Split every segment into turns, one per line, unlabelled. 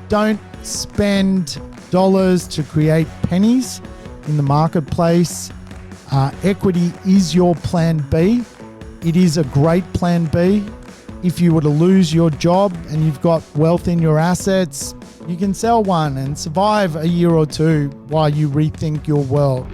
Don't spend dollars to create pennies in the marketplace. Equity is your plan B. It is a great plan B. If you were to lose your job and you've got wealth in your assets, you can sell one and survive a year or two while you rethink your world.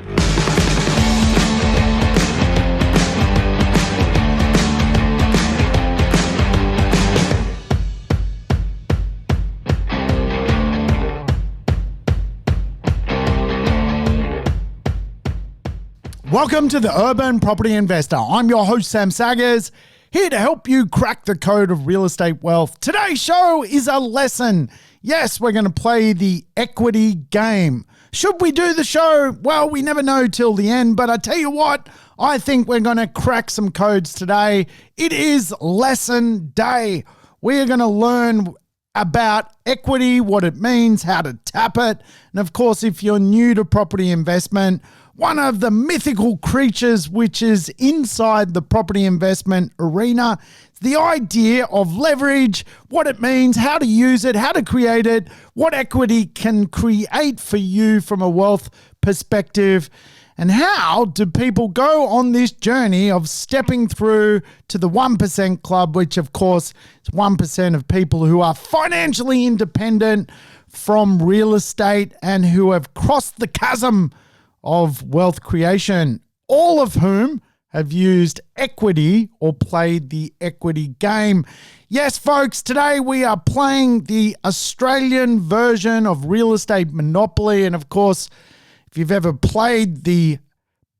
Welcome to the Urban Property Investor. I'm your host, Sam Saggers, here to help you crack the code of real estate wealth. Today's show is a lesson. Yes, we're going to play the equity game. Should we do the show? Well, we never know till the end, but I tell you what, I think we're going to crack some codes today. It is lesson day. We are going to learn about equity, what it means, how to tap it. And of course, if you're new to property investment, one of the mythical creatures which is inside the property investment arena, the idea of leverage, what it means, how to use it, how to create it, what equity can create for you from a wealth perspective, and how do people go on this journey of stepping through to the 1% club, which of course is 1% of people who are financially independent from real estate and who have crossed the chasm of wealth creation, all of whom have used equity or played the equity game. Yes, folks, today we are playing the Australian version of real estate Monopoly. And of course, if you've ever played the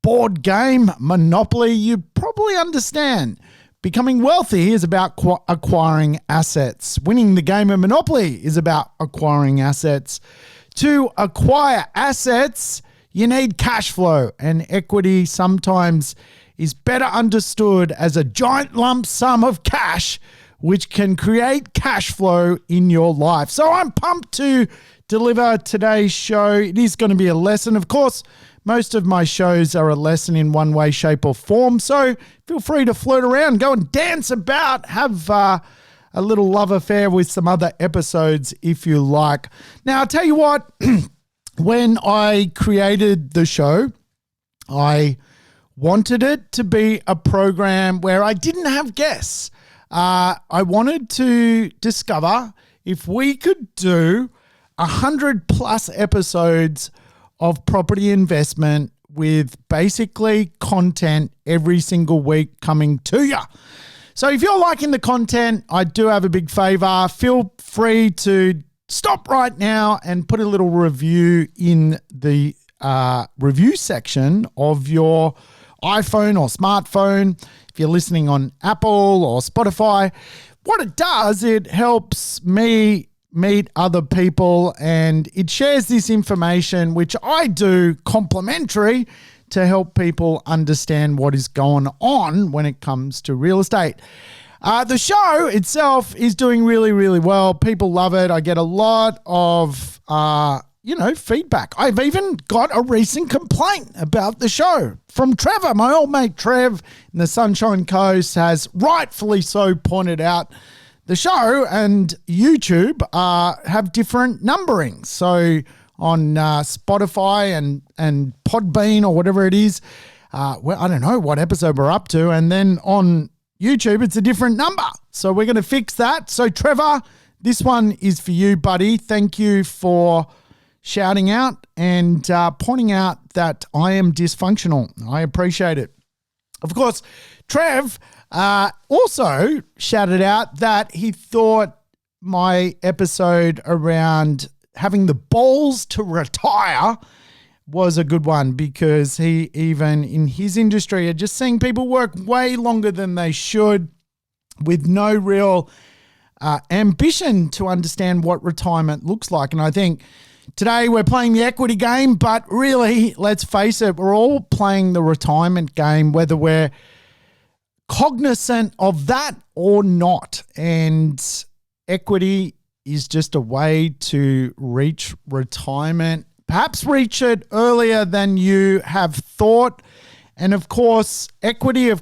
board game Monopoly, you probably understand becoming wealthy is about acquiring assets. Winning the game of Monopoly is about acquiring assets. To acquire assets, you need cash flow, and equity sometimes is better understood as a giant lump sum of cash which can create cash flow in your life. So I'm pumped to deliver today's show. It is going to be a lesson. Of course, most of my shows are a lesson in one way, shape or form. So feel free to flirt around, go and dance about, have a little love affair with some other episodes if you like. Now, I'll tell you what, when I created the show, I wanted it to be a program where I didn't have guests. I wanted to discover if we could do 100 plus episodes of property investment with basically content every single week coming to you. So if you're liking the content, I do have a big favor. Feel free to stop right now and put a little review in the review section of your iPhone or smartphone. If you're listening on Apple or Spotify, what it does, it helps me meet other people and it shares this information, which I do complimentary to help people understand what is going on when it comes to real estate. The show itself is doing really, really well. People love it. I get a lot of, feedback. I've even got a recent complaint about the show from Trevor. My old mate Trev in the Sunshine Coast has rightfully so pointed out the show and YouTube have different numberings. So on Spotify and Podbean or whatever it is, I don't know what episode we're up to. And then on YouTube, it's a different number. So we're going to fix that. So Trevor, this one is for you, buddy. Thank you for shouting out and pointing out that I am dysfunctional. I appreciate it. Of course, Trev also shouted out that he thought my episode around having the balls to retire was a good one, because he, even in his industry, are just seeing people work way longer than they should with no real ambition to understand what retirement looks like. And I think today we're playing the equity game, but really, let's face it, we're all playing the retirement game, whether we're cognizant of that or not. And equity is just a way to reach retirement, perhaps reach it earlier than you have thought. And of course, equity,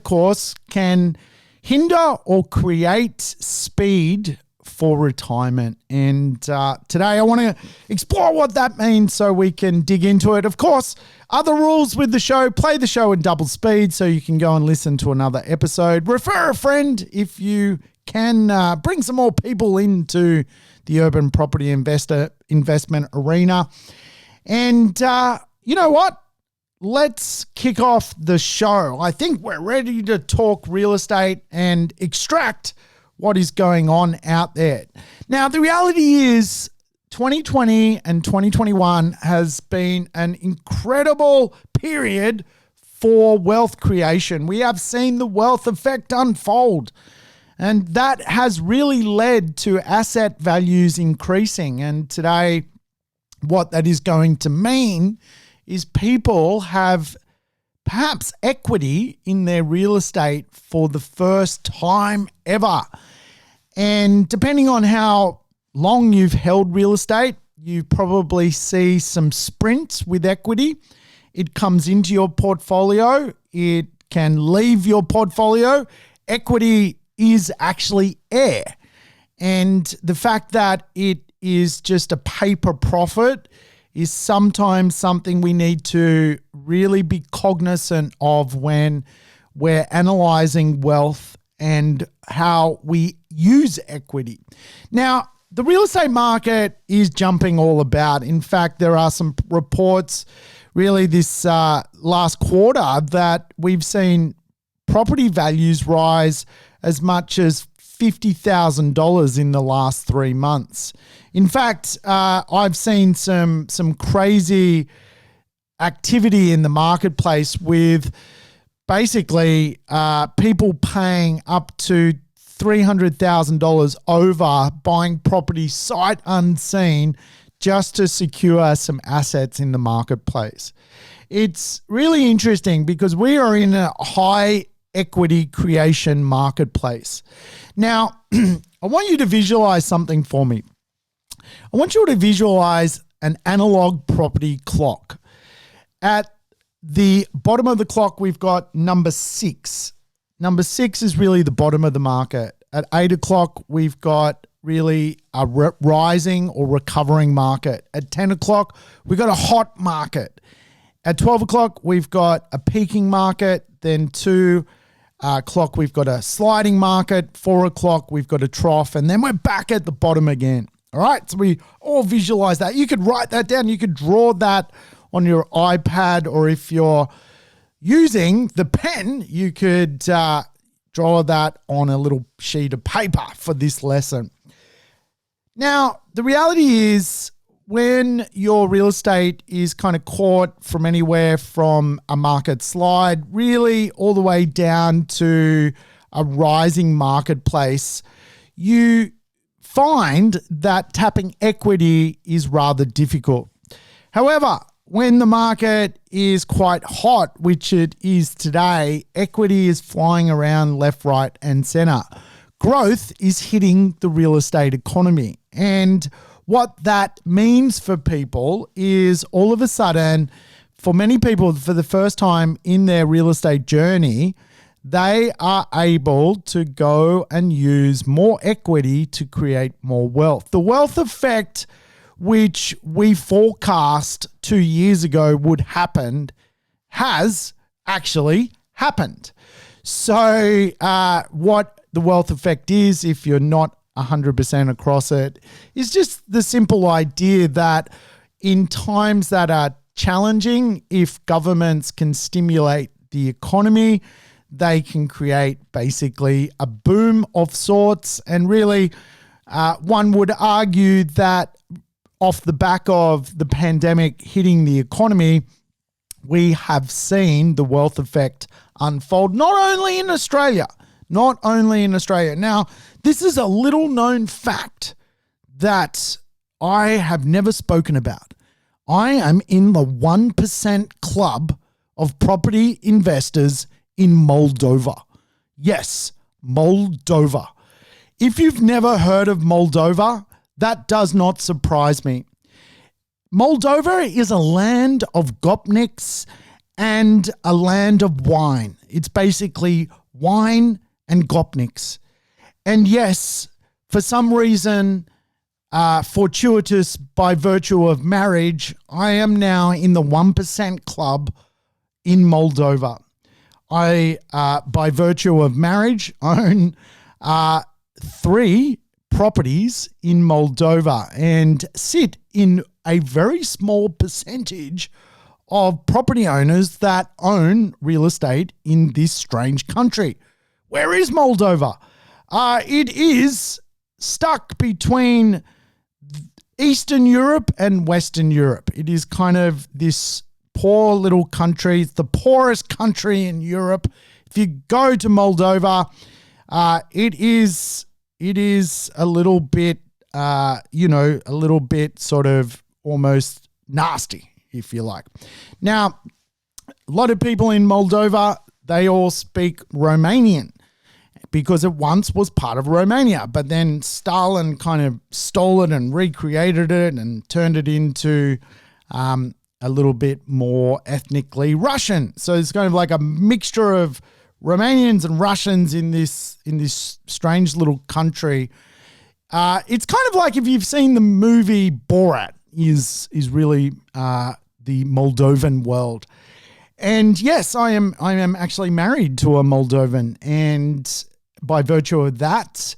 can hinder or create speed for retirement. And today I want to explore what that means so we can dig into it. Of course, other rules with the show: play the show in double speed so you can go and listen to another episode. Refer a friend if you can. Bring some more people into the urban property investment arena. And you know what? Let's kick off the show. I think we're ready to talk real estate and extract what is going on out there. Now, the reality is 2020 and 2021 has been an incredible period for wealth creation. We have seen the wealth effect unfold, and that has really led to asset values increasing. And today, what that is going to mean is people have perhaps equity in their real estate for the first time ever. And depending on how long you've held real estate, you probably see some sprints with equity. It comes into your portfolio. It can leave your portfolio. Equity is actually air. And the fact that it is just a paper profit is sometimes something we need to really be cognizant of when we're analyzing wealth and how we use equity. Now, the real estate market is jumping all about. In fact, there are some reports really this last quarter that we've seen property values rise as much as $50,000 in the last 3 months. In fact, I've seen some crazy activity in the marketplace with basically people paying up to $300,000 over buying property sight unseen just to secure some assets in the marketplace. It's really interesting because we are in a high equity creation marketplace. Now, I want you to visualize something for me. I want you to visualize an analog property clock. At the bottom of the clock, we've got number 6. Number 6 is really the bottom of the market. At 8 o'clock, we've got really a rising or recovering market. At 10 o'clock, we've got a hot market. At 12 o'clock, we've got a peaking market. Then 2 o'clock, we've got a sliding market. 4 o'clock, we've got a trough. And then we're back at the bottom again. All right, so we all visualize that. You could write that down. You could draw that on your iPad, or if you're using the pen, you could draw that on a little sheet of paper for this lesson. Now, the reality is when your real estate is kind of caught from anywhere from a market slide, really all the way down to a rising marketplace, you find that tapping equity is rather difficult. However, when the market is quite hot, which it is today, equity is flying around left, right, and center. Growth is hitting the real estate economy. And what that means for people is all of a sudden, for many people, for the first time in their real estate journey, they are able to go and use more equity to create more wealth. The wealth effect, which we forecast 2 years ago would happen, has actually happened. So what the wealth effect is, if you're not 100% across it, is just the simple idea that in times that are challenging, if governments can stimulate the economy, they can create basically a boom of sorts. And really, one would argue that off the back of the pandemic hitting the economy, we have seen the wealth effect unfold, not only in Australia. Now, this is a little known fact that I have never spoken about. I am in the 1% club of property investors in Moldova. Yes, Moldova. If you've never heard of Moldova, that does not surprise me. Moldova is a land of gopniks and a land of wine. It's basically wine and gopniks. And yes, For some reason, fortuitous by virtue of marriage, I am now in the 1% club in Moldova. I, by virtue of marriage, own 3 properties in Moldova and sit in a very small percentage of property owners that own real estate in this strange country. Where is Moldova? It is stuck between Eastern Europe and Western Europe. It is kind of this poor little country. It's the poorest country in Europe. If you go to Moldova, it is a little bit, a little bit sort of almost nasty, if you like. Now, a lot of people in Moldova, they all speak Romanian because it once was part of Romania, but then Stalin kind of stole it and recreated it and turned it into a little bit more ethnically Russian. So it's kind of like a mixture of Romanians and Russians in this strange little country. It's kind of like if you've seen the movie Borat is really the Moldovan world. And yes, I am actually married to a Moldovan, and by virtue of that,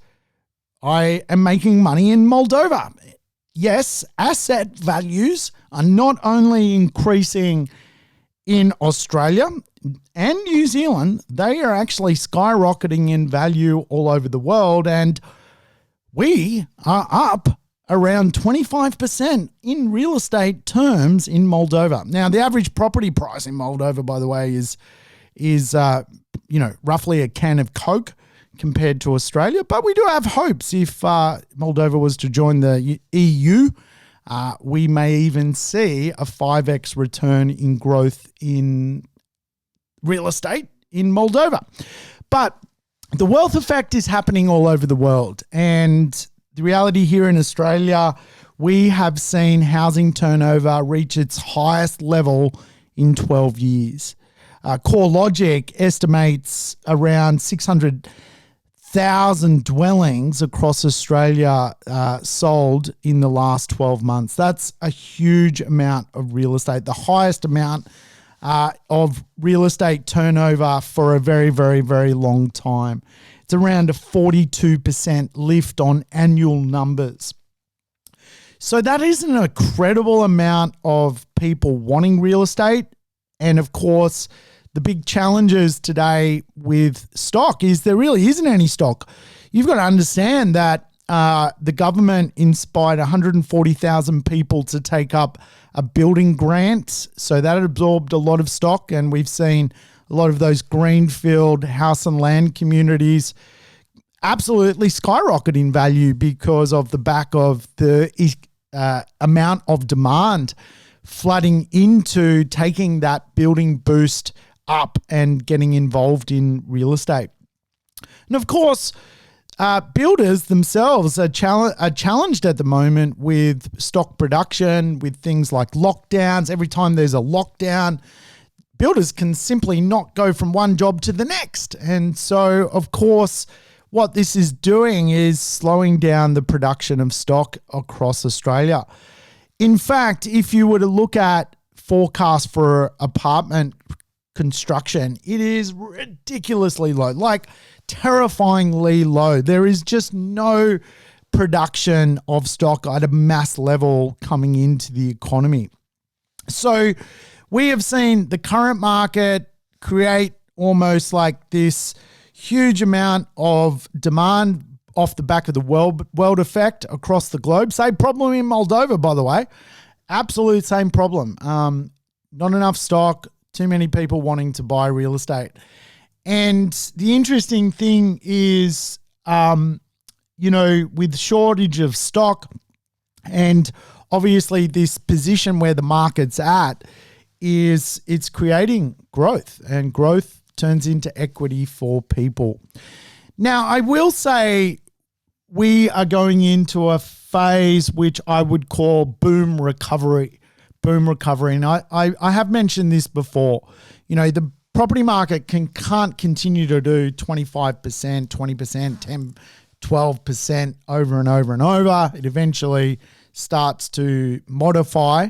I am making money in Moldova. Yes, asset values are not only increasing in Australia and New Zealand, they are actually skyrocketing in value all over the world, and we are up around 25% in real estate terms in Moldova. Now, the average property price in Moldova, by the way, is roughly a can of Coke compared to Australia. But we do have hopes if Moldova was to join the EU. We may even see a 5x return in growth in real estate in Moldova. But the wealth effect is happening all over the world. And the reality here in Australia, we have seen housing turnover reach its highest level in 12 years. CoreLogic estimates around 600,000 dwellings across Australia sold in the last 12 months. That's a huge amount of real estate, the highest amount of real estate turnover for a very, very, very long time. It's around a 42% lift on annual numbers. So that is an incredible amount of people wanting real estate. And of course, the big challenges today with stock is there really isn't any stock. You've got to understand that the government inspired 140,000 people to take up a building grant. So that absorbed a lot of stock, and we've seen a lot of those greenfield house and land communities absolutely skyrocket in value because of the back of the amount of demand flooding into taking that building boost up and getting involved in real estate. And of course, builders themselves are challenged at the moment with stock production, with things like lockdowns. Every time there's a lockdown, builders can simply not go from one job to the next. And so, of course, what this is doing is slowing down the production of stock across Australia. In fact, if you were to look at forecasts for apartment construction, it is ridiculously low, like terrifyingly low. There is just no production of stock at a mass level coming into the economy. So we have seen the current market create almost like this huge amount of demand off the back of the world effect across the globe. Same problem in Moldova, by the way. Absolute same problem. Not enough stock, too many people wanting to buy real estate. And the interesting thing is, with shortage of stock and obviously this position where the market's at, is it's creating growth, and growth turns into equity for people. Now, I will say we are going into a phase which I would call boom recovery. And I have mentioned this before. The property market can't continue to do 25%, 20%, 12% over and over and over. It eventually starts to modify.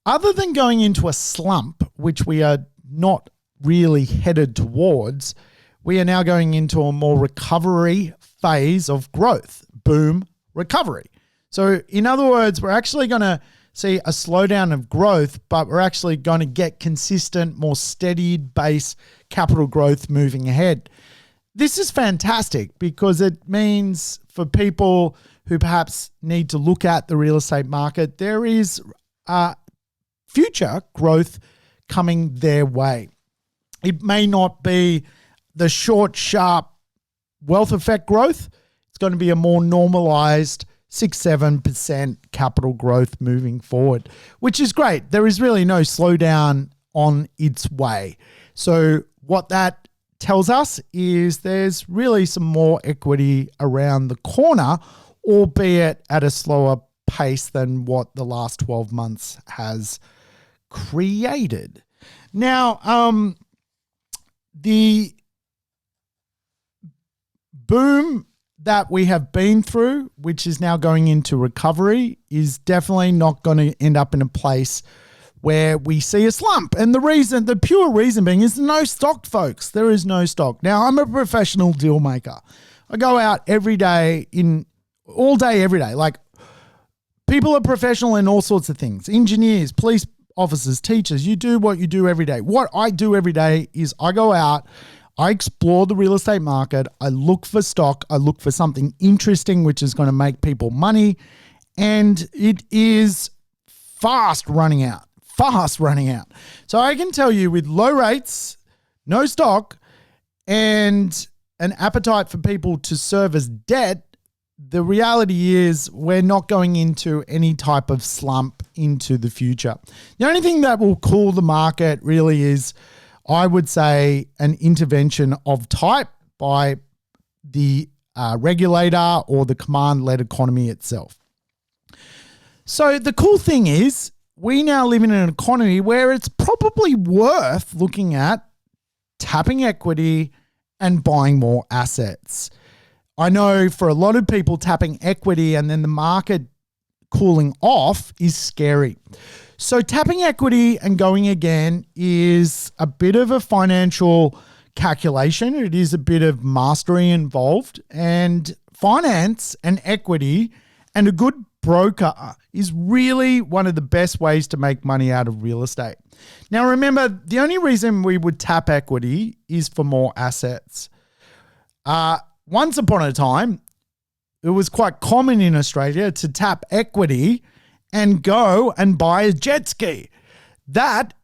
Other than going into a slump, which we are not really headed towards, we are now going into a more recovery phase of growth. Boom, recovery. So in other words, we're actually going to see a slowdown of growth, but we're actually going to get consistent, more steadied base capital growth moving ahead. This is fantastic because it means for people who perhaps need to look at the real estate market, there is future growth coming their way. It may not be the short, sharp wealth effect growth. It's going to be a more normalized 6-7% capital growth moving forward, which is great. There is really no slowdown on its way. So what that tells us is there's really some more equity around the corner, albeit at a slower pace than what the last 12 months has created. Now, the boom that we have been through, which is now going into recovery, is definitely not going to end up in a place where we see a slump. And the pure reason being is no stock, folks. There is no stock. Now, I'm a professional deal maker. I go out every day all day, every day. Like, people are professional in all sorts of things. Engineers, police officers, teachers, you do what you do every day. What I do every day is I go out, I explore the real estate market, I look for stock, I look for something interesting which is going to make people money, and it is fast running out. So I can tell you, with low rates, no stock, and an appetite for people to service debt, the reality is we're not going into any type of slump into the future. The only thing that will cool the market really is, I would say, an intervention of type by the regulator or the command-led economy itself. So the cool thing is we now live in an economy where it's probably worth looking at tapping equity and buying more assets. I know for a lot of people, tapping equity and then the market cooling off is scary. So tapping equity and going again is a bit of a financial calculation. It is a bit of mastery involved, and finance and equity and a good broker is really one of the best ways to make money out of real estate. Now, remember, the only reason we would tap equity is for more assets. Once upon a time, it was quite common in Australia to tap equity and go and buy a jet ski. That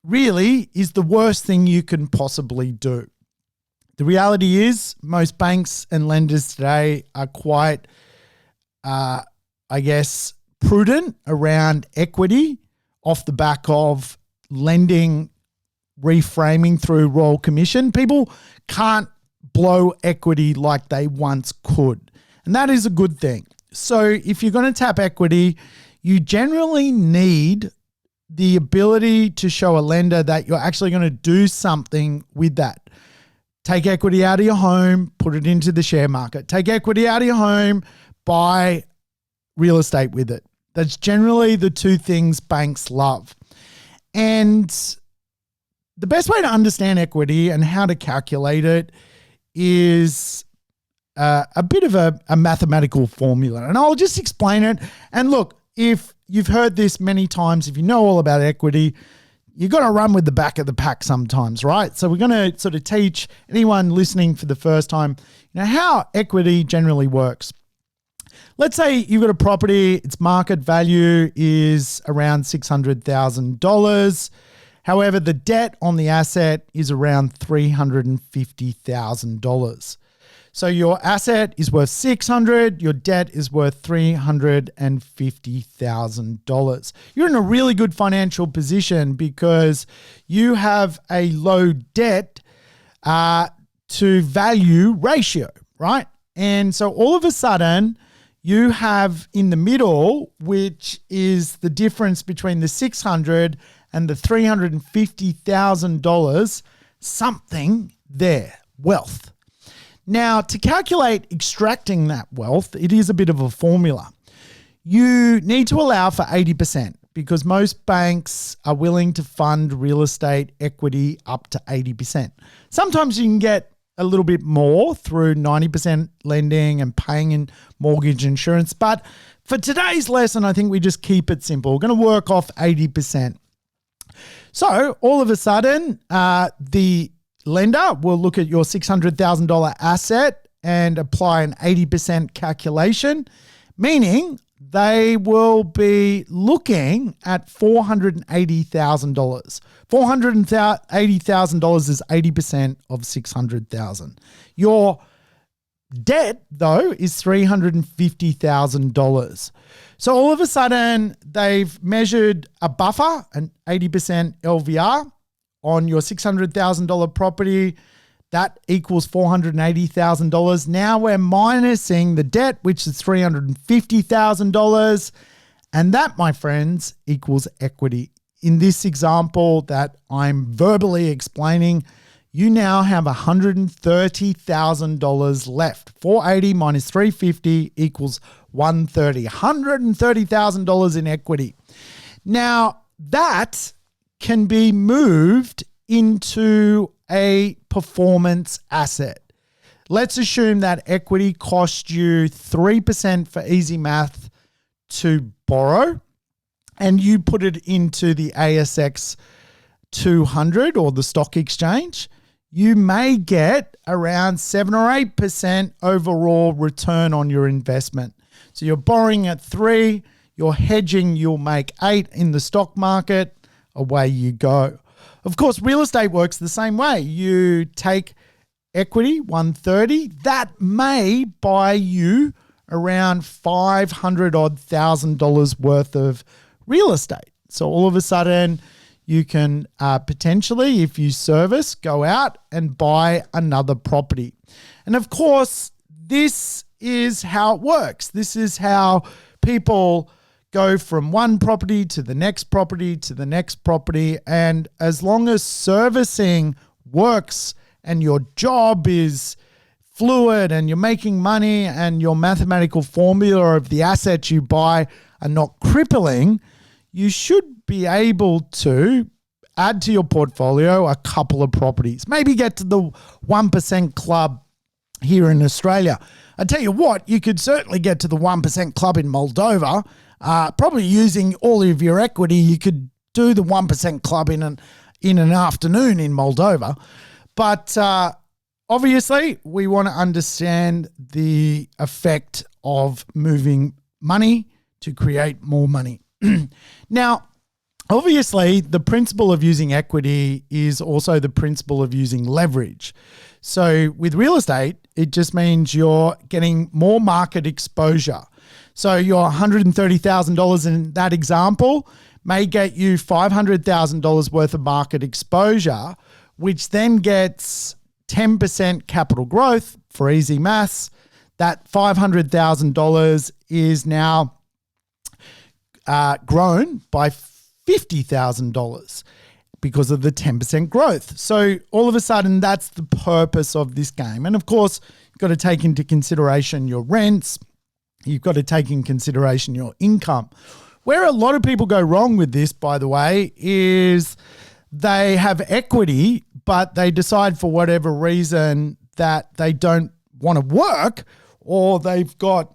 really is the worst thing you can possibly do. The reality is most banks and lenders today are quite, prudent around equity off the back of lending reframing through Royal Commission. People can't blow equity like they once could, and that is a good thing. So if you're going to tap equity, you generally need the ability to show a lender that you're actually going to do something with that. Take equity out of your home, put it into the share market. Take equity out of your home, buy real estate with it. That's generally the two things banks love. And the best way to understand equity and how to calculate it is a bit of a mathematical formula. And I'll just explain it. And look, if you've heard this many times, if you know all about equity, you've got to run with the back of the pack sometimes, right? So we're going to sort of teach anyone listening for the first time, how equity generally works. Let's say you've got a property, its market value is around $600,000. However, the debt on the asset is around $350,000. So your asset is worth $600,000, your debt is worth $350,000. You're in a really good financial position because you have a low debt to value ratio, right? And so all of a sudden, you have in the middle, which is the difference between the $600,000 and the $350,000, something there, wealth. Now, to calculate extracting that wealth, it is a bit of a formula. You need to allow for 80% because most banks are willing to fund real estate equity up to 80%. Sometimes you can get a little bit more through 90% lending and paying in mortgage insurance. But for today's lesson, I think we just keep it simple. We're going to work off 80%. So all of a sudden, the lender will look at your $600,000 asset and apply an 80% calculation, meaning they will be looking at $480,000. $480,000 is 80% of $600,000. Your debt, though, is $350,000. So all of a sudden, they've measured a buffer, an 80% LVR on your $600,000 property. That equals $480,000. Now we're minusing the debt, which is $350,000. And that, my friends, equals equity. In this example that I'm verbally explaining, you now have $130,000 left. 480 minus 350 equals 130. $130,000 in equity. Now, that can be moved into a performance asset. Let's assume that equity cost you 3% for easy math to borrow, and you put it into the ASX 200 or the stock exchange. You may get around 7 or 8% overall return on your investment. So you're borrowing at 3, you're hedging, you'll make 8 in the stock market, away you go. Of course, real estate works the same way. You take equity, 130, that may buy you around $500,000 worth of real estate. So all of a sudden, you can potentially, if you service, go out and buy another property. And of course, this is how it works. This is how people go from one property to the next property to the next property. And as long as servicing works and your job is fluid and you're making money and your mathematical formula of the assets you buy are not crippling, you should be able to add to your portfolio a couple of properties. Maybe get to the 1% club here in Australia. I tell you what, you could certainly get to the 1% club in Moldova. Probably using all of your equity, you could do the 1% club in an afternoon in Moldova. But obviously, we want to understand the effect of moving money to create more money. Now, obviously, the principle of using equity is also the principle of using leverage. So with real estate, it just means you're getting more market exposure. So your $130,000 in that example may get you $500,000 worth of market exposure, which then gets 10% capital growth for easy maths. That $500,000 is now grown by $50,000 because of the 10% growth. So all of a sudden, that's the purpose of this game. And of course, you've got to take into consideration your rents. You've got to take in consideration your income. Where a lot of people go wrong with this, by the way, is they have equity, but they decide for whatever reason that they don't want to work, or they've got,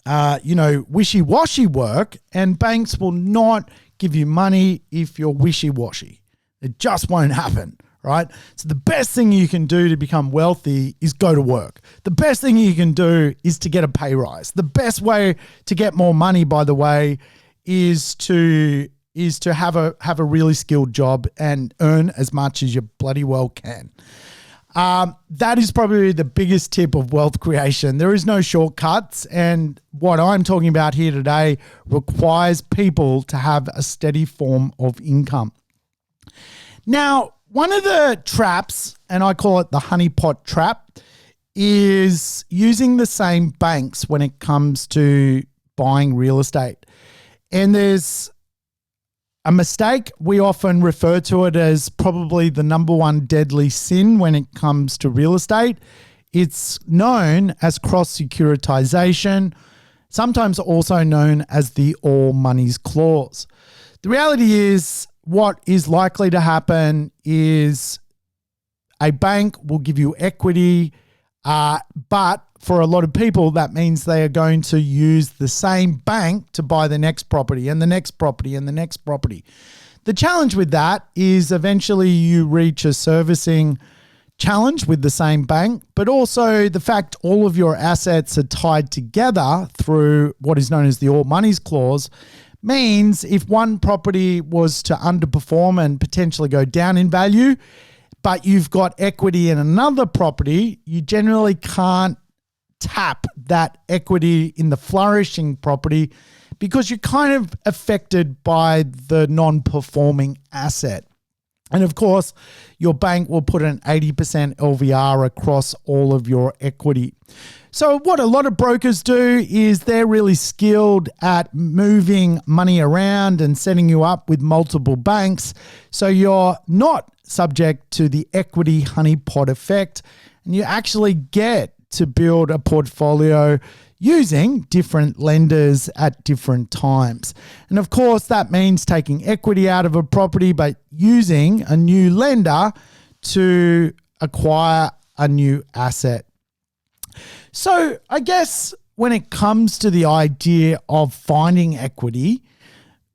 wishy-washy work, and banks will not give you money if you're wishy-washy. It just won't happen, right? So the best thing you can do to become wealthy is go to work. The best thing you can do is to get a pay rise. The best way to get more money, by the way, is to have a really skilled job and earn as much as you bloody well can. That is probably the biggest tip of wealth creation. There is no shortcuts, and what I'm talking about here today requires people to have a steady form of income. Now, one of the traps, and I call it the honeypot trap, is using the same banks when it comes to buying real estate. And there's a mistake. We often refer to it as probably the number one deadly sin when it comes to real estate, It's known as cross-securitization, sometimes also known as the all monies clause. The reality is what is likely to happen is a bank will give you equity, but for a lot of people, that means they are going to use the same bank to buy the next property and the next property and the next property. The challenge with that is eventually you reach a servicing challenge with the same bank, but also the fact all of your assets are tied together through what is known as the all monies clause means if one property was to underperform and potentially go down in value, but you've got equity in another property, you generally can't tap that equity in the flourishing property because you're kind of affected by the non-performing asset. And of course, your bank will put an 80% LVR across all of your equity. So what a lot of brokers do is they're really skilled at moving money around and setting you up with multiple banks. So you're not subject to the equity honeypot effect, and you actually get to build a portfolio using different lenders at different times. And of course, that means taking equity out of a property, but using a new lender to acquire a new asset. So I guess when it comes to the idea of finding equity,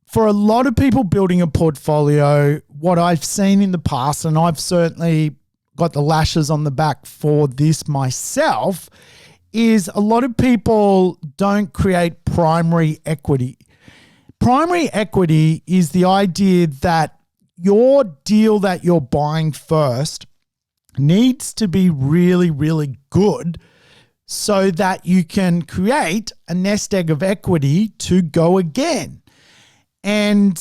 for a lot of people building a portfolio, what I've seen in the past, and I've certainly got the lashes on the back for this myself, is a lot of people don't create primary equity. Primary equity is the idea that your deal that you're buying first needs to be really, really good so that you can create a nest egg of equity to go again. And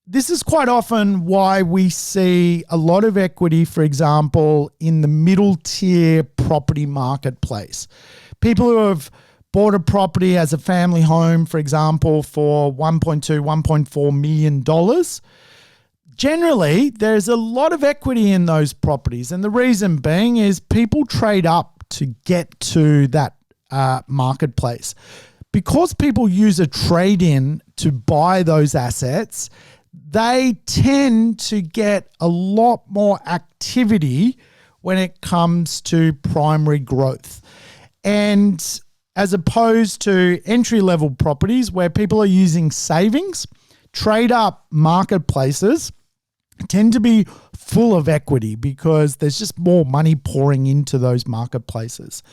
this is quite often why we see a lot of equity, for example, in the middle tier property marketplace. People who have bought a property as a family home, for example, for $1.2, $1.4 million. Generally, there's a lot of equity in those properties. And the reason being is people trade up to get to that marketplace. Because people use a trade-in to buy those assets, they tend to get a lot more activity when it comes to primary growth. And as opposed to entry-level properties where people are using savings, trade-up marketplaces tend to be full of equity because there's just more money pouring into those marketplaces.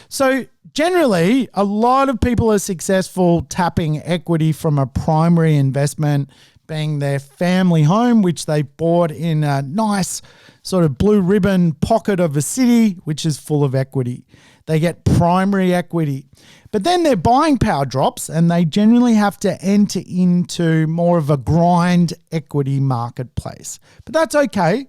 So generally, a lot of people are successful tapping equity from a primary investment, being their family home, which they bought in a nice sort of blue ribbon pocket of a city, which is full of equity. They get primary equity. But then their buying power drops and they generally have to enter into more of a grind equity marketplace. But that's okay.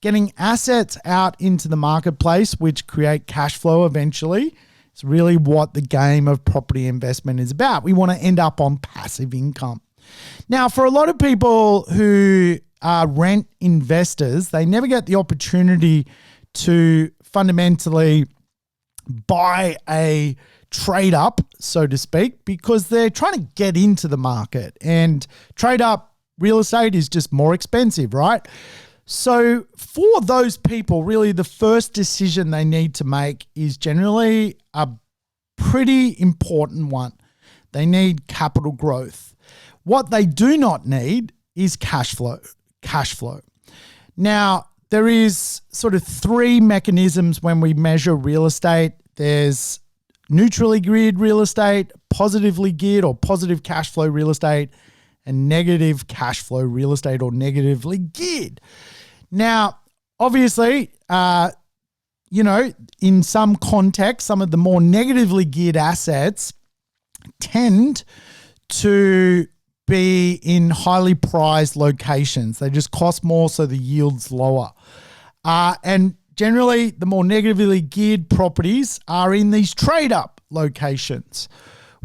Getting assets out into the marketplace, which create cash flow eventually, is really what the game of property investment is about. We want to end up on passive income. Now, for a lot of people who are rent investors, they never get the opportunity to fundamentally buy a trade up, so to speak, because they're trying to get into the market, and trade up real estate is just more expensive, right? So for those people, really the first decision they need to make is generally a pretty important one. They need capital growth. What they do not need is cash flow. Now, there is sort of three mechanisms when we measure real estate. There's neutrally geared real estate, positively geared or positive cash flow real estate, and negative cash flow real estate or negatively geared. Now, obviously, in some context, some of the more negatively geared assets tend to be in highly prized locations. They just cost more, so the yield's lower. And generally, the more negatively geared properties are in these trade-up locations,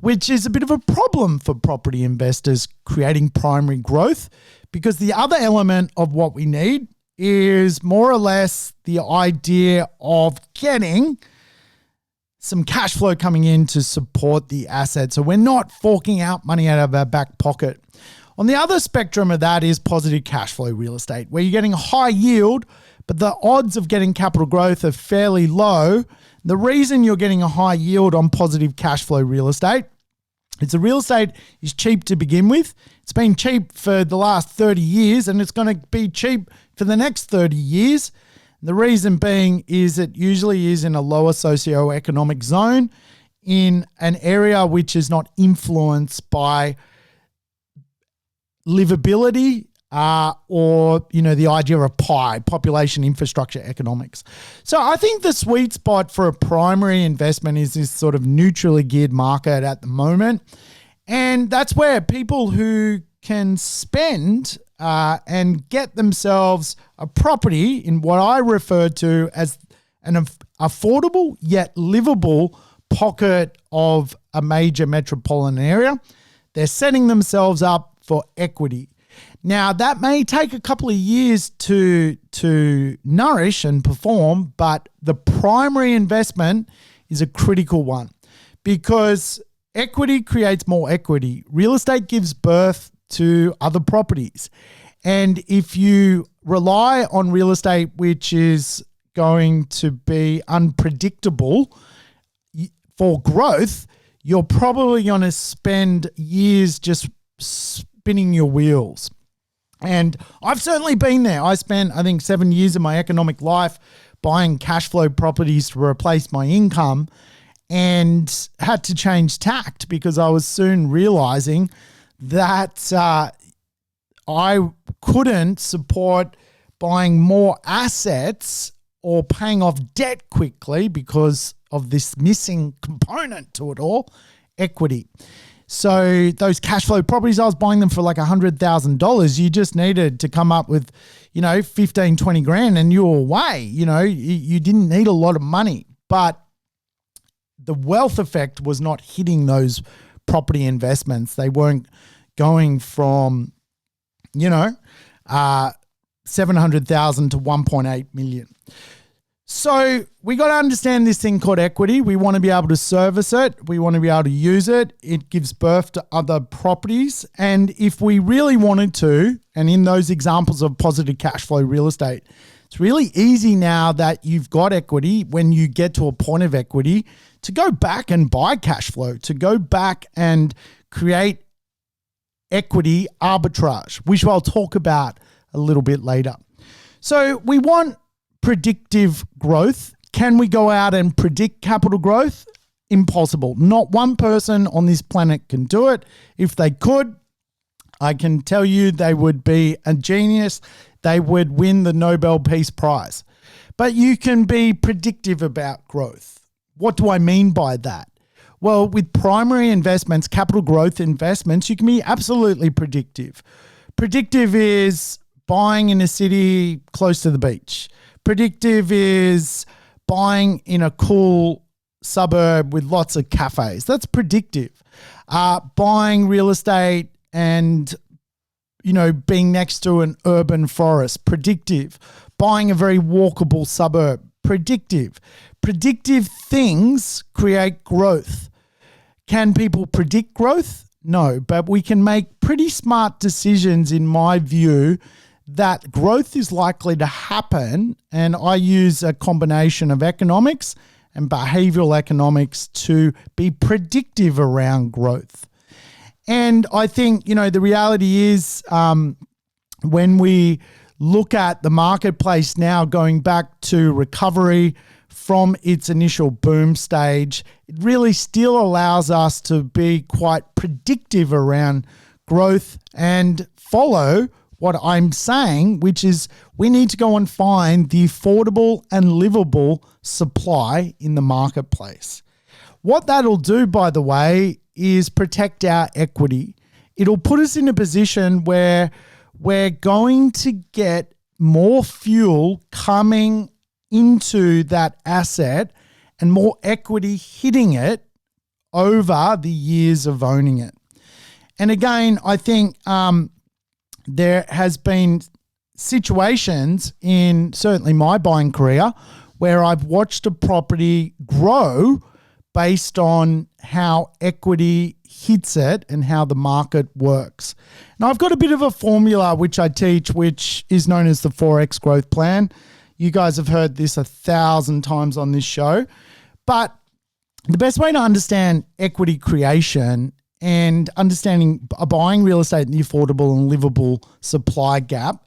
which is a bit of a problem for property investors creating primary growth, because the other element of what we need is more or less the idea of getting some cash flow coming in to support the asset. So we're not forking out money out of our back pocket. On the other spectrum of that is positive cash flow real estate, where you're getting a high yield, but the odds of getting capital growth are fairly low. The reason you're getting a high yield on positive cash flow real estate is the real estate is cheap to begin with. It's been cheap for the last 30 years and it's going to be cheap for the next 30 years. The reason being is it usually is in a lower socioeconomic zone in an area which is not influenced by livability or, the idea of pie, population, infrastructure, economics. So I think the sweet spot for a primary investment is this sort of neutrally geared market at the moment. And that's where people who can spend and get themselves a property in what I refer to as an affordable yet livable pocket of a major metropolitan area, they're setting themselves up for equity. Now, that may take a couple of years to nourish and perform, but the primary investment is a critical one because equity creates more equity. Real estate gives birth to other properties. And if you rely on real estate, which is going to be unpredictable for growth, you're probably going to spend years just spinning your wheels. And I've certainly been there. I spent, I think, 7 years of my economic life buying cash flow properties to replace my income and had to change tact because I was soon realizing that I couldn't support buying more assets or paying off debt quickly because of this missing component to it all, equity. So those cash flow properties, I was buying them for like $100,000. You just needed to come up with, 15, 20 grand and you were away. You didn't need a lot of money, but the wealth effect was not hitting those property investments. They weren't going from, 700,000 to 1.8 million. So we got to understand this thing called equity. We want to be able to service it. We want to be able to use it. It gives birth to other properties. And if we really wanted to, and in those examples of positive cash flow real estate, it's really easy now that you've got equity when you get to a point of equity to go back and buy cash flow, to go back and create equity arbitrage, which I'll talk about a little bit later. So we want predictive growth. Can we go out and predict capital growth? Impossible. Not one person on this planet can do it. If they could, I can tell you they would be a genius. They would win the Nobel Peace Prize. But you can be predictive about growth. What do I mean by that? Well, with primary investments, capital growth investments, you can be absolutely predictive. Predictive is buying in a city close to the beach. Predictive is buying in a cool suburb with lots of cafes. That's predictive. Buying real estate and, being next to an urban forest. Predictive. Buying a very walkable suburb. Predictive. Predictive things create growth. Can people predict growth? No, but we can make pretty smart decisions, in my view, that growth is likely to happen, and I use a combination of economics and behavioral economics to be predictive around growth. And I think, the reality is when we look at the marketplace now going back to recovery from its initial boom stage, it really still allows us to be quite predictive around growth and follow what I'm saying, which is we need to go and find the affordable and livable supply in the marketplace. What that'll do, by the way, is protect our equity. It'll put us in a position where we're going to get more fuel coming into that asset and more equity hitting it over the years of owning it. And again, I think there has been situations in certainly my buying career where I've watched a property grow based on how equity hits it and how the market works. Now, I've got a bit of a formula which I teach, which is known as the 4X growth plan. You guys have heard this 1,000 times on this show, but the best way to understand equity creation and understanding buying real estate in the affordable and livable supply gap,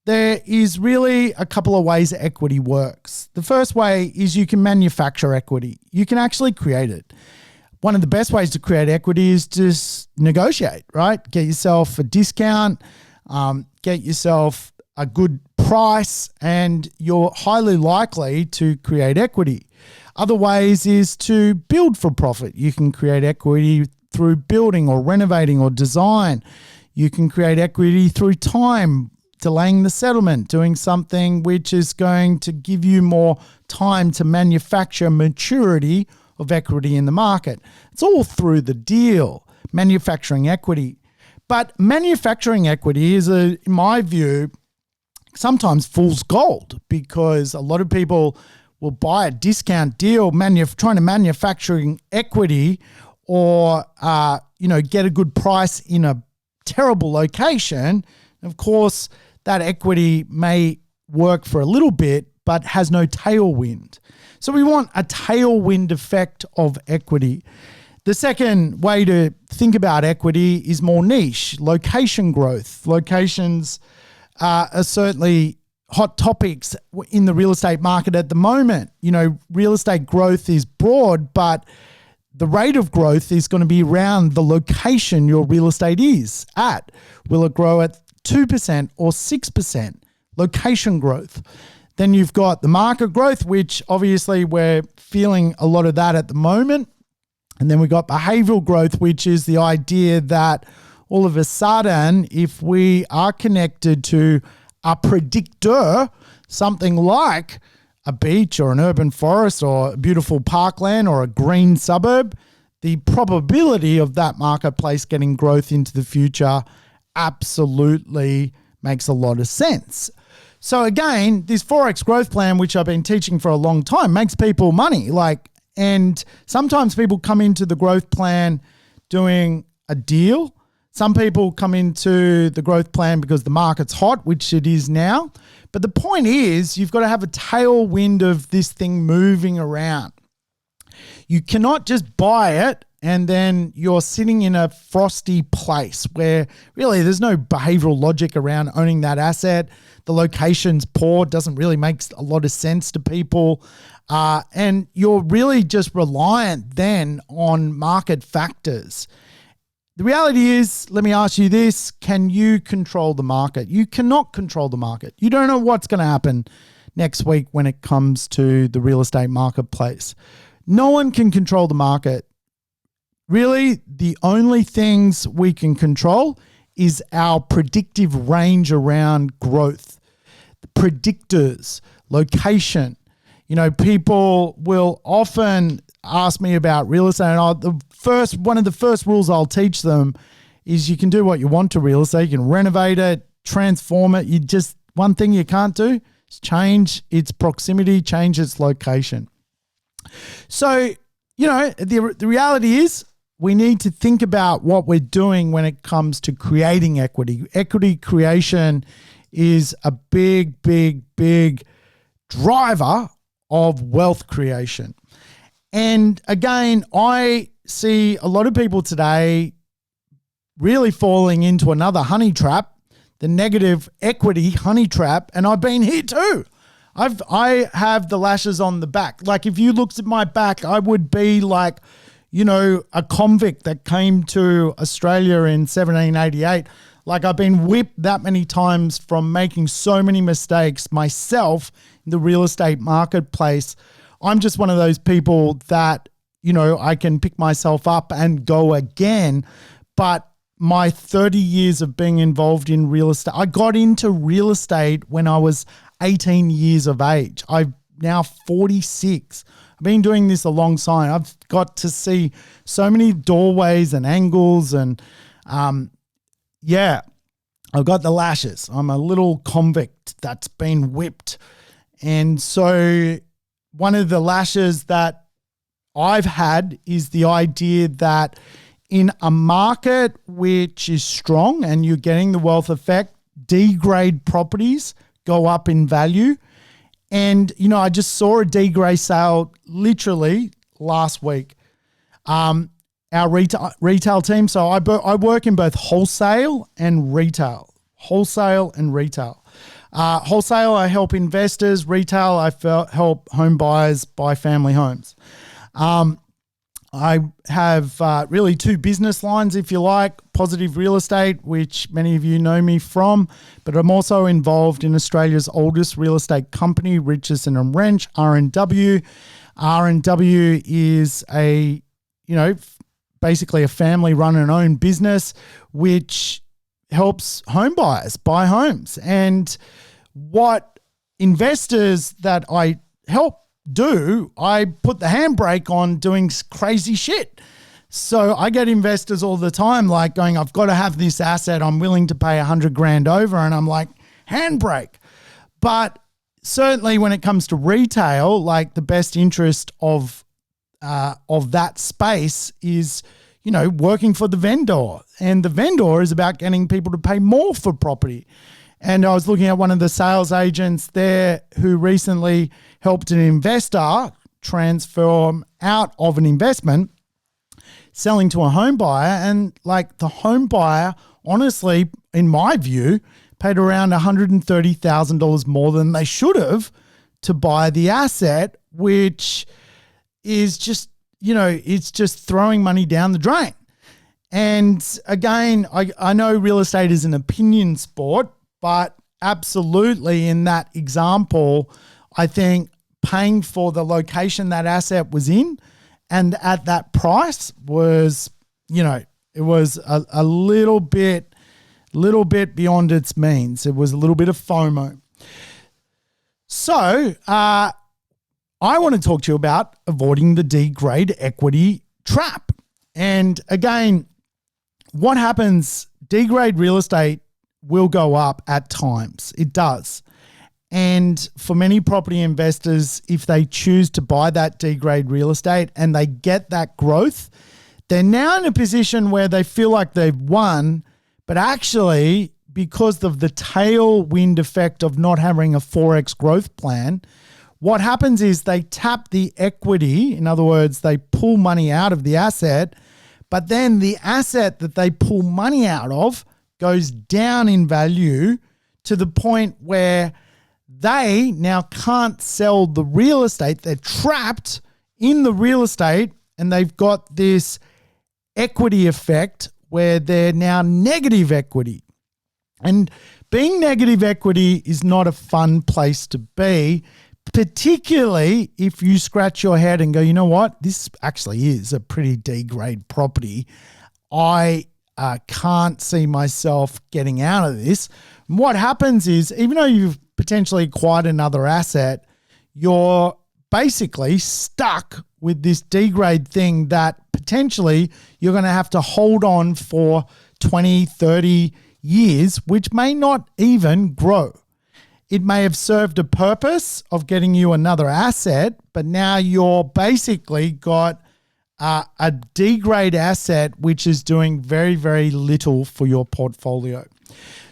there is really a couple of ways that equity works. The first way is you can manufacture equity. You can actually create it. One of the best ways to create equity is just negotiate, right? Get yourself a discount, get yourself a good price, and you're highly likely to create equity. Other ways is to build for profit. You can create equity through building or renovating or design. You can create equity through time, delaying the settlement, doing something which is going to give you more time to manufacture maturity of equity in the market. It's all through the deal, manufacturing equity. But manufacturing equity is, in my view, sometimes fool's gold, because a lot of people will buy a discount deal trying to manufacturing equity or get a good price in a terrible location. Of course, that equity may work for a little bit, but has no tailwind. So we want a tailwind effect of equity. The second way to think about equity is more niche, location growth. Locations are certainly hot topics in the real estate market at the moment. Real estate growth is broad, but the rate of growth is going to be around the location your real estate is at. Will it grow at 2% or 6%? Location growth. Then you've got the market growth, which obviously we're feeling a lot of that at the moment. And then we've got behavioral growth, which is the idea that all of a sudden, if we are connected to a predictor, something like a beach or an urban forest or a beautiful parkland or a green suburb, the probability of that marketplace getting growth into the future absolutely makes a lot of sense. So again, this 4X growth plan, which I've been teaching for a long time, makes people money. And sometimes people come into the growth plan doing a deal. Some people come into the growth plan because the market's hot, which it is now. But the point is, you've got to have a tailwind of this thing moving around. You cannot just buy it and then you're sitting in a frosty place where really there's no behavioral logic around owning that asset. The location's poor, doesn't really make a lot of sense to people. And you're really just reliant then on market factors. The reality is, let me ask you this, can you control the market? You cannot control the market. You don't know what's going to happen next week when it comes to the real estate marketplace. No one can control the market. Really, the only things we can control is our predictive range around growth, the predictors, location. People will often ask me about real estate, and one of the first rules I'll teach them is you can do what you want to real estate. You can renovate it, transform it. One thing you can't do is change its proximity, change its location. So, the reality is we need to think about what we're doing when it comes to creating equity. Equity creation is a big, big, big driver of wealth creation. And again, I see a lot of people today really falling into another honey trap, the negative equity honey trap, and I've been here too. I have the lashes on the back. Like if you looked at my back, I would be like, a convict that came to Australia in 1788. Like I've been whipped that many times from making so many mistakes myself in the real estate marketplace. I'm just one of those people that, I can pick myself up and go again. But my 30 years of being involved in real estate, I got into real estate when I was 18 years of age. I'm now 46. I've been doing this a long time. I've got to see so many doorways and angles and I've got the lashes. I'm a little convict that's been whipped. And so one of the lashes that I've had is the idea that in a market which is strong and you're getting the wealth effect, D-grade properties go up in value. And, I just saw a D-grade sale literally last week. Our retail team, so I work in both wholesale and retail. Wholesale, I help investors. Retail, I help home buyers buy family homes. I have really two business lines, if you like. Positive Real Estate, which many of you know me from, but I'm also involved in Australia's oldest real estate company, Richardson and Wrench, R&W. R&W is basically a family-run and owned business which helps home buyers buy homes. And what investors that I help do, I put the handbrake on doing crazy shit. So I get investors all the time like going, I've got to have this asset. I'm willing to pay $100,000 over. And I'm like, handbrake. But certainly when it comes to retail, like the best interest of that space is, working for the vendor. And the vendor is about getting people to pay more for property. And I was looking at one of the sales agents there who recently helped an investor transform out of an investment, selling to a home buyer. And like the home buyer, honestly, in my view, paid around $130,000 more than they should have to buy the asset, which is just, it's just throwing money down the drain. And again, I know real estate is an opinion sport, but absolutely in that example, I think paying for the location that asset was in and at that price was, it was a little bit beyond its means. It was a little bit of FOMO. So I want to talk to you about avoiding the D-grade equity trap. And again, what happens, D-grade real estate will go up at times. It does. And for many property investors, if they choose to buy that D-grade real estate and they get that growth, they're now in a position where they feel like they've won, but actually because of the tailwind effect of not having a 4x growth plan, what happens is they tap the equity. In other words, they pull money out of the asset, but then the asset that they pull money out of goes down in value to the point where they now can't sell the real estate. They're trapped in the real estate and they've got this equity effect where they're now negative equity. And being negative equity is not a fun place to be, particularly if you scratch your head and go, you know what, this actually is a pretty D-grade property. I can't see myself getting out of this. And what happens is, even though you've potentially acquired another asset, you're basically stuck with this D-grade thing that potentially you're going to have to hold on for 20, 30 years, which may not even grow. It may have served a purpose of getting you another asset, but now you're basically got a D-grade asset which is doing very, very little for your portfolio.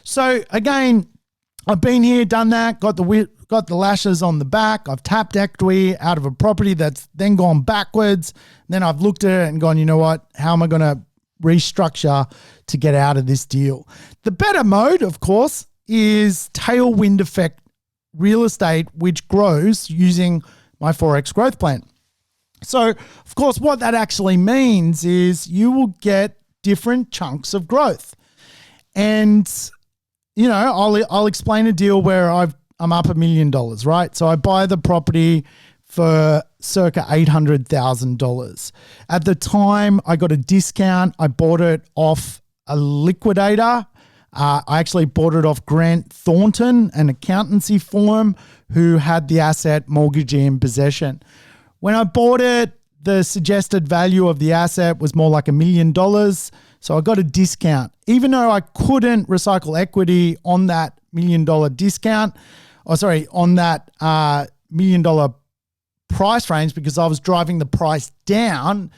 So again, I've been here, done that, got the lashes on the back. I've tapped equity out of a property that's then gone backwards. Then I've looked at it and gone, you know what, how am I going to restructure to get out of this deal? The better mode, of course, is tailwind effect real estate, which grows using my 4X growth plan. So, of course, what that actually means is you will get different chunks of growth. And, I'll explain a deal where I'm up $1 million, right? So I buy the property for circa $800,000. At the time, I got a discount. I bought it off a liquidator. I actually bought it off Grant Thornton, an accountancy firm who had the asset mortgagee in possession. When I bought it, the suggested value of the asset was more like $1 million. So I got a discount. Even though I couldn't recycle equity on that $1 million discount, on that $1 million price range because I was driving the price down.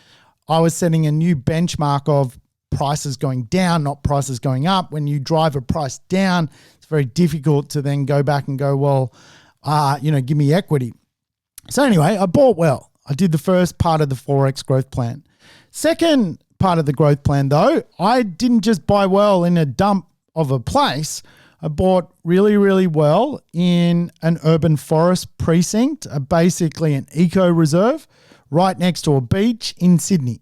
I was setting a new benchmark of prices going down, not prices going up. When you drive a price down, it's very difficult to then go back and go, well, give me equity. So anyway, I bought well. I did the first part of the Forex growth plan. Second part of the growth plan, though, I didn't just buy well in a dump of a place. I bought really, really well in an urban forest precinct, basically an eco reserve right next to a beach in Sydney.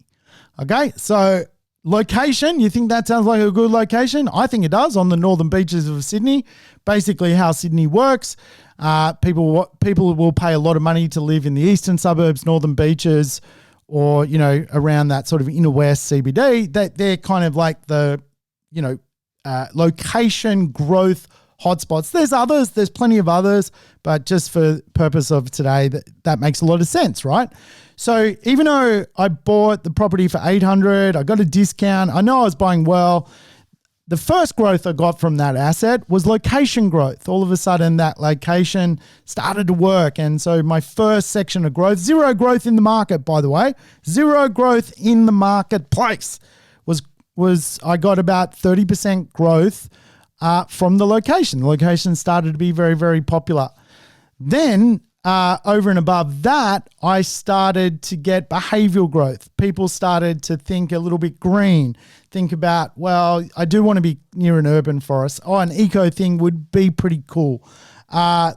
Okay, so location, you think that sounds like a good location? I think it does, on the northern beaches of Sydney. Basically how Sydney works, people will pay a lot of money to live in the eastern suburbs, northern beaches, or, around that sort of inner west CBD. They're kind of like the, location growth hotspots. There's plenty of others, but just for purpose of today, that makes a lot of sense, right? So even though I bought the property for $800, I got a discount, I know I was buying well, the first growth I got from that asset was location growth. All of a sudden, that location started to work. And so my first section of growth, zero growth in the market, by the way, zero growth in the marketplace, was I got about 30% growth from the location. The location started to be very, very popular. Then over and above that, I started to get behavioral growth. People started to think a little bit green, think about, well, I do want to be near an urban forest. Oh, an eco thing would be pretty cool.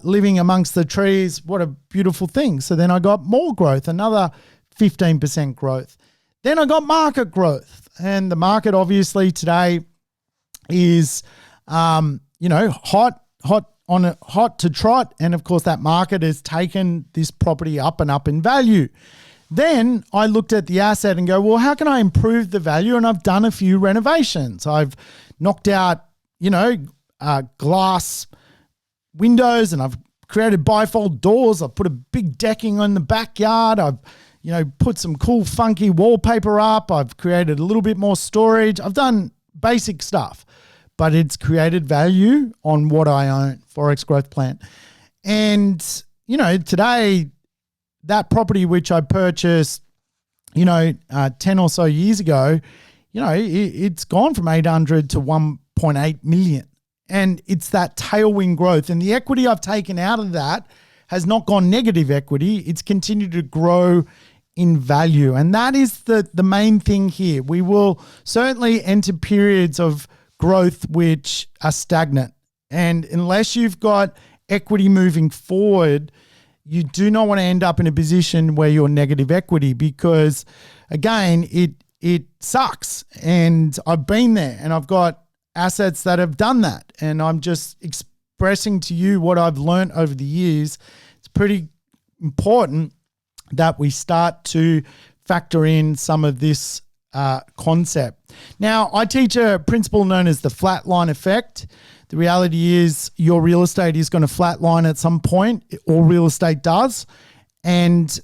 Living amongst the trees, what a beautiful thing. So then I got more growth, another 15% growth. Then I got market growth. And the market obviously today is, hot to trot. And of course that market has taken this property up and up in value. Then I looked at the asset and go, well, how can I improve the value? And I've done a few renovations. I've knocked out, glass windows, and I've created bifold doors. I've put a big decking on the backyard. I've put some cool funky wallpaper up. I've created a little bit more storage. I've done basic stuff, but it's created value on what I own, Forex growth plan. And, today, that property which I purchased, 10 or so years ago, it's gone from 800 to 1.8 million. And it's that tailwind growth. And the equity I've taken out of that has not gone negative equity. It's continued to grow in value. And that is the main thing here. We will certainly enter periods of growth which are stagnant. And unless you've got equity moving forward, you do not want to end up in a position where you're negative equity, because again, it sucks. And I've been there, and I've got assets that have done that. And I'm just expressing to you what I've learned over the years. It's pretty important that we start to factor in some of this concept. Now, I teach a principle known as the flatline effect. The reality is your real estate is going to flatline at some point. All real estate does. And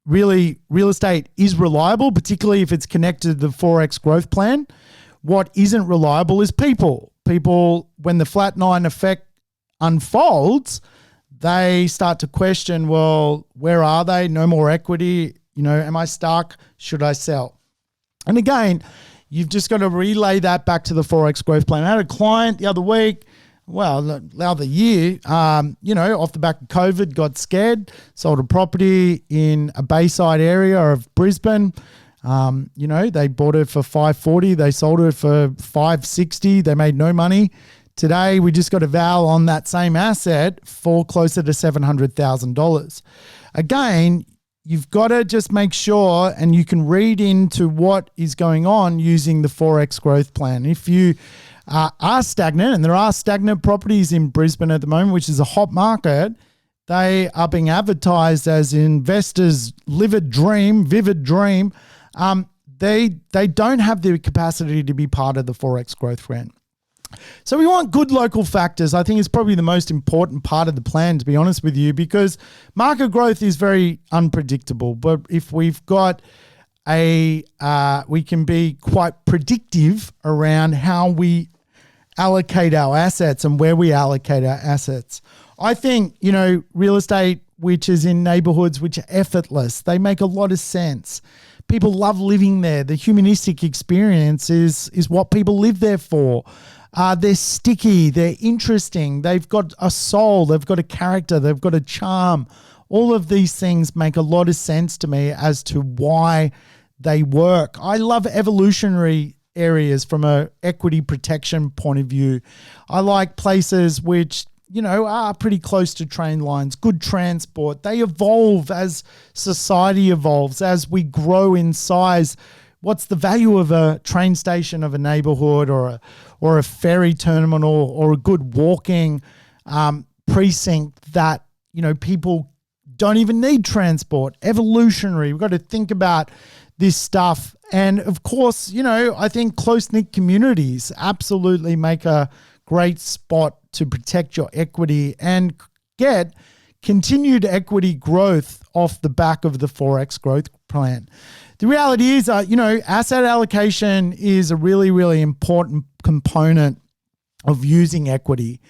really, real estate is reliable, particularly if it's connected to the Forex growth plan. What isn't reliable is people. People, when the flatline effect unfolds, they start to question, well, where are they? No more equity. Am I stuck? Should I sell? And again, you've just got to relay that back to the Forex growth plan. I had a client the other week, the other year, off the back of COVID, got scared, sold a property in a Bayside area of Brisbane. They bought it for $540. They sold it for $560. They made no money. Today, we just got a val on that same asset for closer to $700,000. Again, you've got to just make sure, and you can read into what is going on using the Forex growth plan. If you are stagnant, and there are stagnant properties in Brisbane at the moment, which is a hot market, they are being advertised as investors' vivid dream. They don't have the capacity to be part of the Forex growth plan. So we want good local factors. I think it's probably the most important part of the plan, to be honest with you, because market growth is very unpredictable. But if we've got we can be quite predictive around how we allocate our assets and where we allocate our assets. I think, real estate which is in neighborhoods which are effortless. They make a lot of sense. People love living there. The humanistic experience is what people live there for. They're sticky. They're interesting. They've got a soul. They've got a character. They've got a charm. All of these things make a lot of sense to me as to why they work. I love evolutionary areas from a equity protection point of view. I like places which, are pretty close to train lines, good transport. They evolve as society evolves, as we grow in size. What's the value of a train station of a neighborhood or a ferry terminal or a good walking precinct that, people don't even need transport? Evolutionary. We've got to think about this stuff. And of course, I think close-knit communities absolutely make a great spot to protect your equity and get continued equity growth off the back of the 4X growth plan. The reality is, asset allocation is a really, really important component of using equity.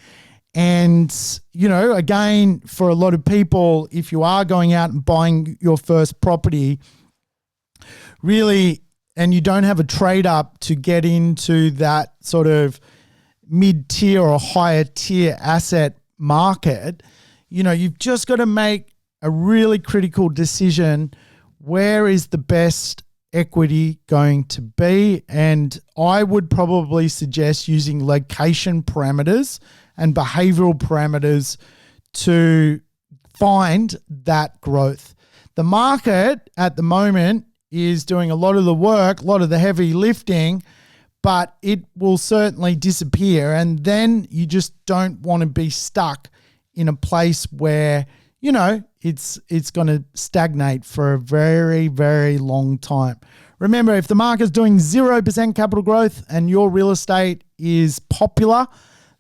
And, again, for a lot of people, if you are going out and buying your first property, really, and you don't have a trade up to get into that sort of mid-tier or higher tier asset market, you've just got to make a really critical decision. Where is the best equity going to be? And I would probably suggest using location parameters and behavioral parameters to find that growth. The market at the moment is doing a lot of the work, a lot of the heavy lifting, but it will certainly disappear. And then you just don't want to be stuck in a place where, it's going to stagnate for a very, very long time. Remember, if the market's doing 0% capital growth and your real estate is popular,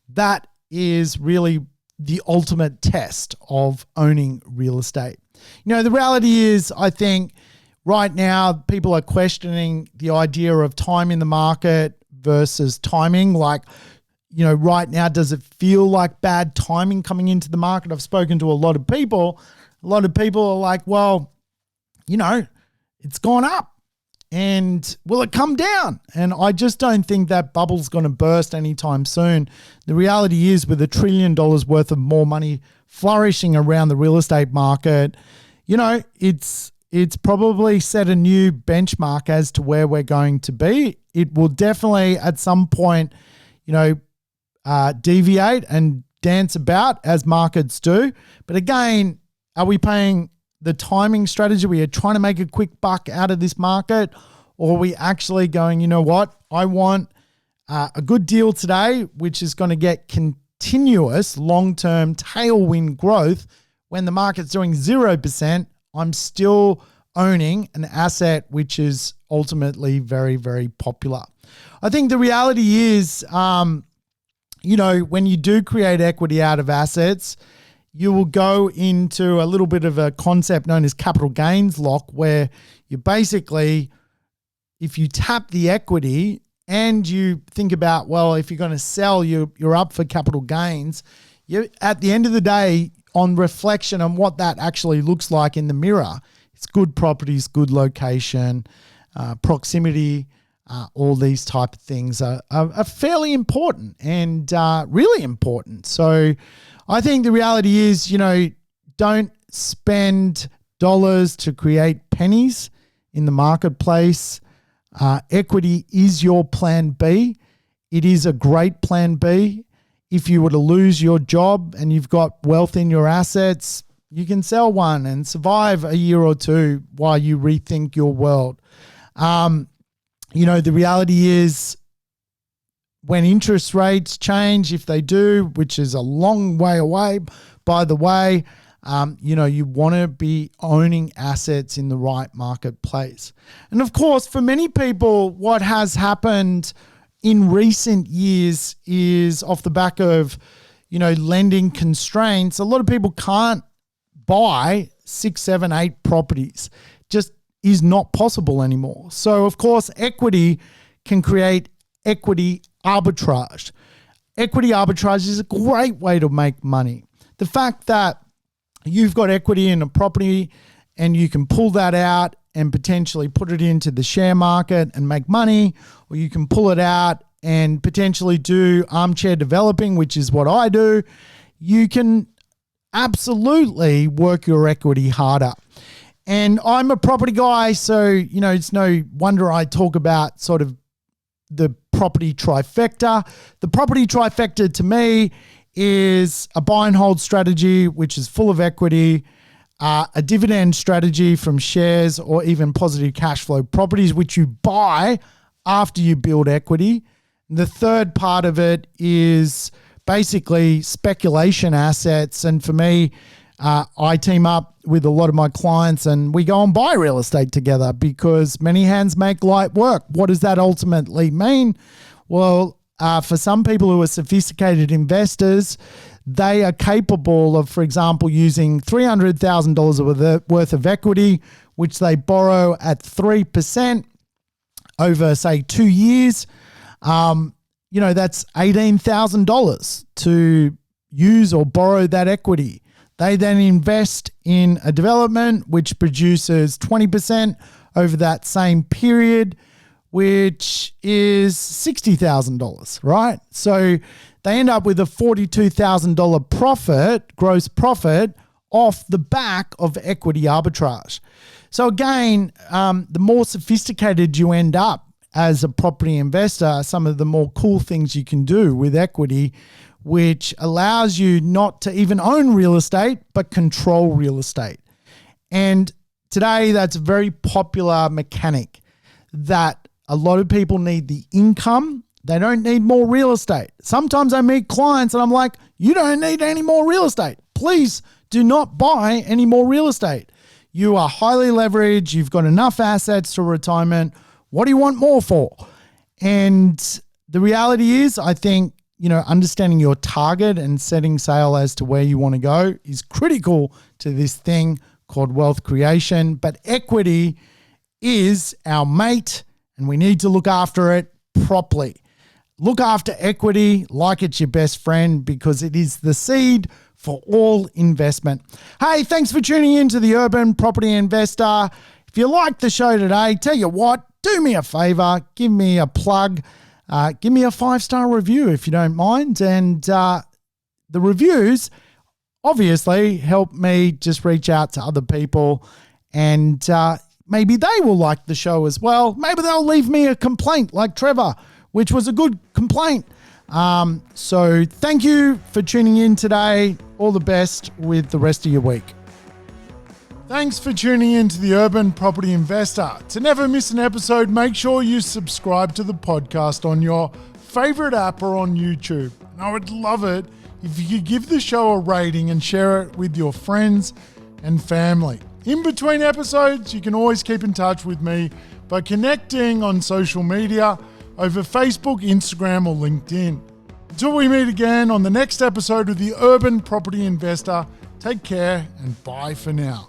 that is really the ultimate test of owning real estate. The reality is, I think right now people are questioning the idea of time in the market versus timing. Like, right now, does it feel like bad timing coming into the market? I've spoken to a lot of people. A lot of people are like, well, it's gone up. And will it come down? And I just don't think that bubble's going to burst anytime soon. The reality is, with $1 trillion worth of more money flourishing around the real estate market, it's probably set a new benchmark as to where we're going to be. It will definitely at some point, deviate and dance about as markets do. But again, are we paying the timing strategy? We are trying to make a quick buck out of this market, or are we actually going, you know what? I want a good deal today, which is going to get continuous long-term tailwind growth. When the market's doing 0%, I'm still owning an asset which is ultimately very, very popular. I think the reality is, when you do create equity out of assets, you will go into a little bit of a concept known as capital gains lock, where you basically, if you tap the equity and you think about, well, if you're going to sell, you're up for capital gains. You, at the end of the day, on reflection on what that actually looks like in the mirror, it's good properties, good location, proximity, all these type of things are fairly important and really important. So I think the reality is, don't spend dollars to create pennies in the marketplace. Equity is your plan B. It is a great plan B. If you were to lose your job and you've got wealth in your assets, you can sell one and survive a year or two while you rethink your world. The reality is, when interest rates change, if they do, which is a long way away, by the way, you want to be owning assets in the right marketplace. And of course, for many people, what has happened in recent years is off the back of, lending constraints. A lot of people can't buy 6, 7, 8 properties. Just is not possible anymore. So of course, equity can create equity arbitrage. Equity arbitrage is a great way to make money. The fact that you've got equity in a property and you can pull that out and potentially put it into the share market and make money, or you can pull it out and potentially do armchair developing, which is what I do. You can absolutely work your equity harder. And I'm a property guy, so, it's no wonder I talk about sort of the property trifecta. The property trifecta to me is a buy and hold strategy, which is full of equity, a dividend strategy from shares or even positive cash flow properties, which you buy after you build equity. The third part of it is basically speculation assets. And for me, I team up with a lot of my clients and we go and buy real estate together because many hands make light work. What does that ultimately mean? Well, for some people who are sophisticated investors, they are capable of, for example, using $300,000 worth of equity, which they borrow at 3% over, say, 2 years. That's $18,000 to use or borrow that equity. They then invest in a development which produces 20% over that same period, which is $60,000, right? So they end up with a $42,000 profit, gross profit, off the back of equity arbitrage. So again, the more sophisticated you end up as a property investor, some of the more cool things you can do with equity, which allows you not to even own real estate, but control real estate. And today, that's a very popular mechanic that a lot of people need the income. They don't need more real estate. Sometimes I meet clients and I'm like, you don't need any more real estate. Please do not buy any more real estate. You are highly leveraged. You've got enough assets to retirement. What do you want more for? And the reality is, I think, understanding your target and setting sail as to where you want to go is critical to this thing called wealth creation. But equity is our mate and we need to look after it properly. Look after equity like it's your best friend because it is the seed for all investment. Hey, thanks for tuning in to the Urban Property Investor. If you liked the show today, tell you what, do me a favor, give me a plug, give me a 5-star review if you don't mind. And the reviews obviously help me just reach out to other people and maybe they will like the show as well. Maybe they'll leave me a complaint like Trevor, which was a good complaint. So thank you for tuning in today. All the best with the rest of your week. Thanks for tuning in to the Urban Property Investor. To never miss an episode, make sure you subscribe to the podcast on your favorite app or on YouTube. And I would love it if you could give the show a rating and share it with your friends and family. In between episodes, you can always keep in touch with me by connecting on social media over Facebook, Instagram, or LinkedIn. Until we meet again on the next episode of the Urban Property Investor, take care and bye for now.